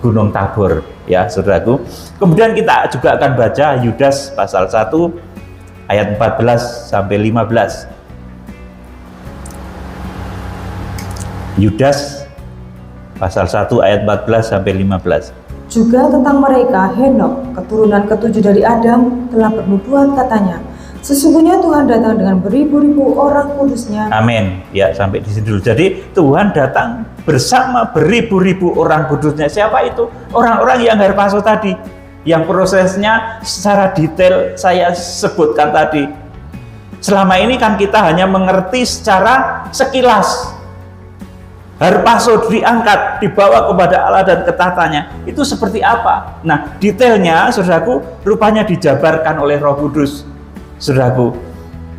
Gunung Tabor, ya, saudaraku. Kemudian kita juga akan baca Yudas pasal 1 ayat 14 sampai 15. Yudas pasal 1 ayat 14 sampai 15. Juga tentang mereka, Henok, keturunan ketujuh dari Adam, telah bernubuat katanya, Sesungguhnya Tuhan datang dengan beribu-ribu orang kudusnya. Amin. Ya, sampai di sini dulu. Jadi Tuhan datang bersama beribu-ribu orang kudusnya. Siapa itu? Orang-orang yang harpaso tadi, yang prosesnya secara detail saya sebutkan tadi. Selama ini kan kita hanya mengerti secara sekilas. Harpaso diangkat, dibawa kepada Allah dan ketatannya. Itu seperti apa? Nah, detailnya, saudaraku, rupanya dijabarkan oleh Roh Kudus. Saudaraku,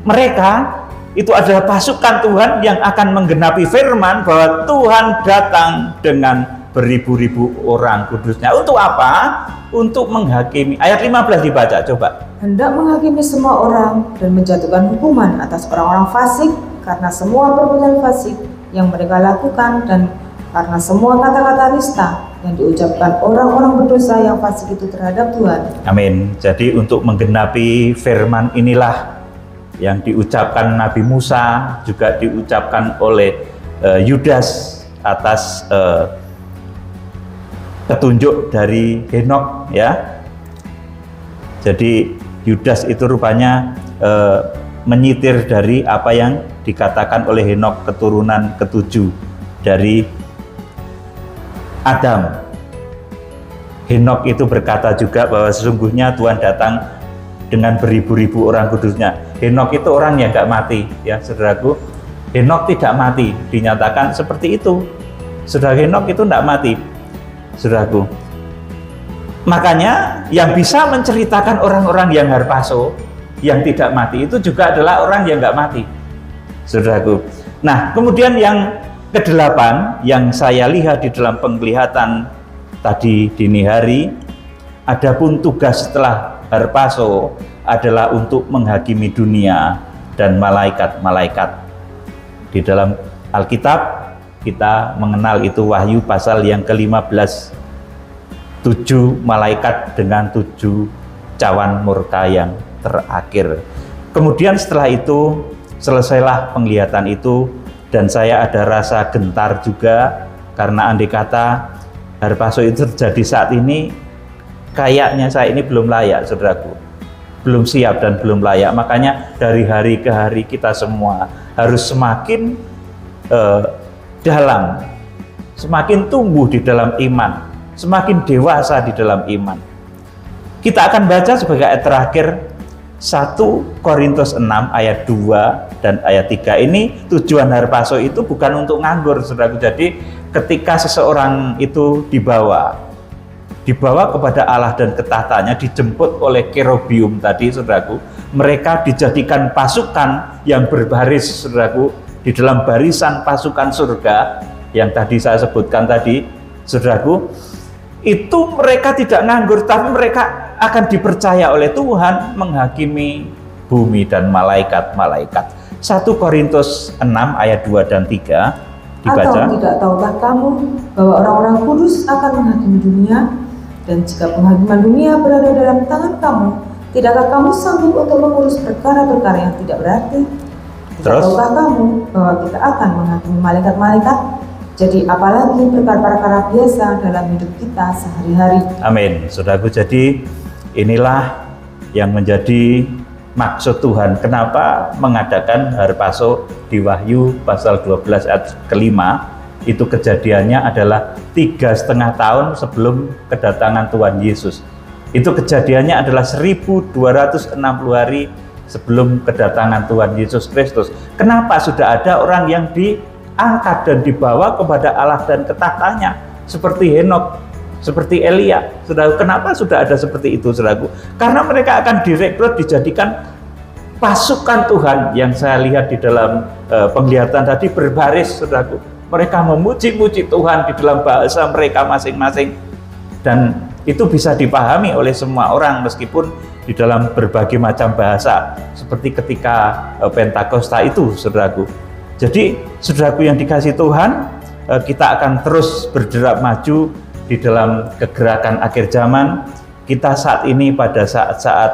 mereka itu adalah pasukan Tuhan yang akan menggenapi firman bahwa Tuhan datang dengan beribu-ribu orang kudusnya. Untuk apa? Untuk menghakimi. Ayat 15 dibaca, coba. Hendak menghakimi semua orang dan menjatuhkan hukuman atas orang-orang fasik karena semua perbuatan fasik yang mereka lakukan dan karena semua kata-kata nista yang diucapkan orang-orang berdosa yang fasik itu terhadap Tuhan. Amin. Jadi untuk menggenapi firman inilah yang diucapkan Nabi Musa, juga diucapkan oleh Yudas atas petunjuk dari Henok, ya. Jadi Yudas itu rupanya menyitir dari apa yang dikatakan oleh Henok, keturunan ketujuh dari Adam. Henok itu berkata juga bahwa sesungguhnya Tuhan datang dengan beribu-ribu orang kudusnya. Henok itu orang yang nggak mati, ya saudaraku. Henok tidak mati, dinyatakan seperti itu. Saudara, Henok itu tidak mati, saudaraku. Makanya yang bisa menceritakan orang-orang yang harpaso, yang tidak mati, itu juga adalah orang yang nggak mati, saudaraku. Nah, kemudian yang kedelapan yang saya lihat di dalam penglihatan tadi dini hari, adapun tugas setelah harpaso adalah untuk menghakimi dunia dan malaikat-malaikat. Di dalam Alkitab kita mengenal itu Wahyu pasal yang ke-15, 7 malaikat dengan 7 cawan murka yang terakhir. Kemudian setelah itu selesailah penglihatan itu, dan saya ada rasa gentar juga karena andai kata harpaso itu terjadi saat ini, kayaknya saya ini belum layak, saudaraku, belum siap dan belum layak. Makanya dari hari ke hari kita semua harus semakin dalam, semakin tumbuh di dalam iman, semakin dewasa di dalam iman. Kita akan baca sebagai ayat terakhir 1 Korintus 6 ayat 2 dan ayat 3. Ini tujuan harpaso itu bukan untuk nganggur, saudaraku. Jadi ketika seseorang itu dibawa kepada Allah dan ketatannya, dijemput oleh kerubium tadi, saudaraku, mereka dijadikan pasukan yang berbaris, saudaraku, di dalam barisan pasukan surga yang tadi saya sebutkan tadi, saudaraku. Itu mereka tidak nganggur, tapi mereka akan dipercaya oleh Tuhan menghakimi bumi dan malaikat-malaikat. 1 Korintus 6 ayat 2 dan 3 dibaca. Atau tidak tahukah kamu bahwa orang-orang kudus akan menghakimi dunia, dan jika penghakiman dunia berada dalam tangan kamu, tidakkah kamu sanggup untuk mengurus perkara-perkara yang tidak berarti? Tidak tahukah kamu bahwa kita akan menghakimi malaikat-malaikat? Jadi apalagi perkara-perkara biasa dalam hidup kita sehari-hari. Amin. Saudaraku, jadi inilah yang menjadi maksud Tuhan kenapa mengadakan harpaso di Wahyu pasal 12 ayat ke-5. Itu kejadiannya adalah 3,5 tahun sebelum kedatangan Tuhan Yesus. Itu kejadiannya adalah 1260 hari sebelum kedatangan Tuhan Yesus Kristus. Kenapa sudah ada orang yang diangkat dan dibawa kepada Allah dan ketatannya, seperti Henok, seperti Elia? Saudara, kenapa sudah ada seperti itu, saudaraku? Karena mereka akan direkrut, dijadikan pasukan Tuhan yang saya lihat di dalam penglihatan tadi berbaris, saudaraku. Mereka memuji-muji Tuhan di dalam bahasa mereka masing-masing, dan itu bisa dipahami oleh semua orang meskipun di dalam berbagai macam bahasa, seperti ketika Pentakosta itu, saudaraku. Jadi saudaraku yang dikasihi Tuhan, kita akan terus bergerak maju di dalam kegerakan akhir zaman. Kita saat ini pada saat-saat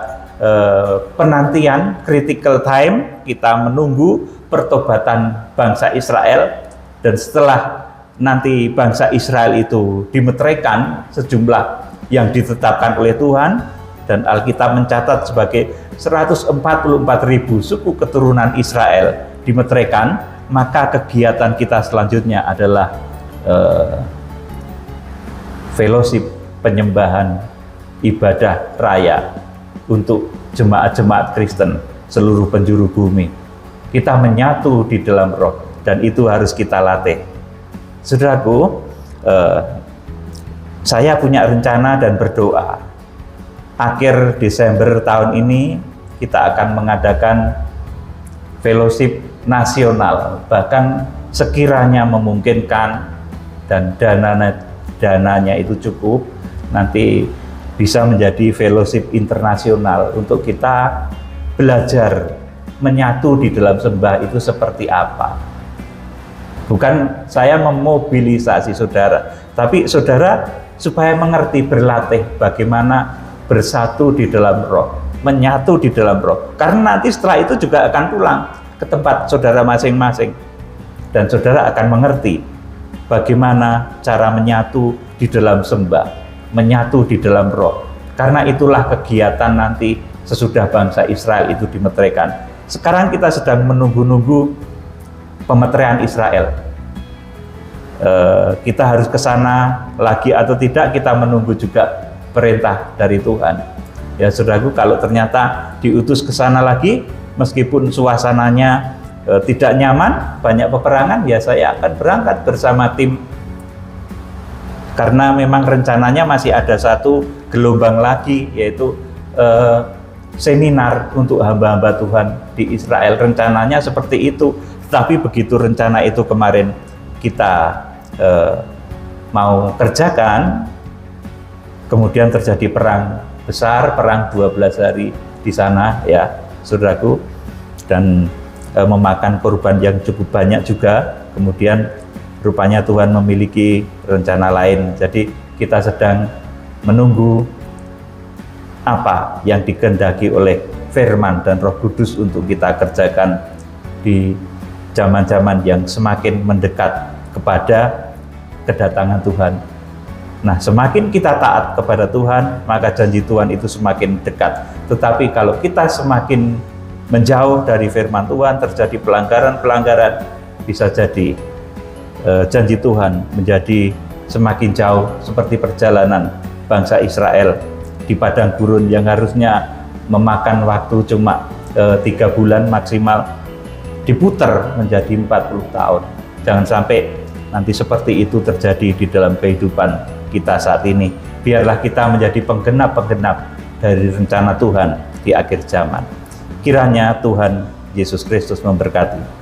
penantian, critical time, kita menunggu pertobatan bangsa Israel. Dan setelah nanti bangsa Israel itu dimeteraikan sejumlah yang ditetapkan oleh Tuhan, dan Alkitab mencatat sebagai 144.000 suku keturunan Israel dimeteraikan, maka kegiatan kita selanjutnya adalah fellowship, penyembahan, ibadah raya untuk jemaat-jemaat Kristen seluruh penjuru bumi. Kita menyatu di dalam roh, dan itu harus kita latih. Saudaraku, saya punya rencana dan berdoa, akhir Desember tahun ini kita akan mengadakan fellowship nasional, bahkan sekiranya memungkinkan dan dananya itu cukup, nanti bisa menjadi fellowship internasional untuk kita belajar menyatu di dalam sembah itu seperti apa. Bukan saya memobilisasi saudara, tapi saudara supaya mengerti, berlatih bagaimana bersatu di dalam roh, menyatu di dalam roh. Karena nanti setelah itu juga akan pulang ke tempat saudara masing-masing, dan saudara akan mengerti bagaimana cara menyatu di dalam sembah, menyatu di dalam roh. Karena itulah kegiatan nanti sesudah bangsa Israel itu dimeteraikan. Sekarang kita sedang menunggu-nunggu pemeteraian Israel. Kita harus ke sana lagi atau tidak, kita menunggu juga perintah dari Tuhan. Ya saudaraku, kalau ternyata diutus ke sana lagi, meskipun suasananya tidak nyaman, banyak peperangan, ya saya akan berangkat bersama tim. Karena memang rencananya masih ada satu gelombang lagi, yaitu seminar untuk hamba-hamba Tuhan di Israel. Rencananya seperti itu, tapi begitu rencana itu kemarin kita mau kerjakan, kemudian terjadi perang besar, perang 12 hari di sana, ya saudaraku, dan memakan korban yang cukup banyak juga. Kemudian rupanya Tuhan memiliki rencana lain. Jadi kita sedang menunggu apa yang dikehendaki oleh firman dan Roh Kudus untuk kita kerjakan di zaman-zaman yang semakin mendekat kepada kedatangan Tuhan. Nah, semakin kita taat kepada Tuhan, maka janji Tuhan itu semakin dekat. Tetapi kalau kita semakin menjauh dari firman Tuhan, terjadi pelanggaran-pelanggaran, bisa jadi janji Tuhan menjadi semakin jauh, seperti perjalanan bangsa Israel di padang gurun yang harusnya memakan waktu cuma 3 bulan maksimal, diputar menjadi 40 tahun. Jangan sampai nanti seperti itu terjadi di dalam kehidupan kita saat ini. Biarlah kita menjadi penggenap-penggenap dari rencana Tuhan di akhir zaman. Kiranya Tuhan Yesus Kristus memberkati.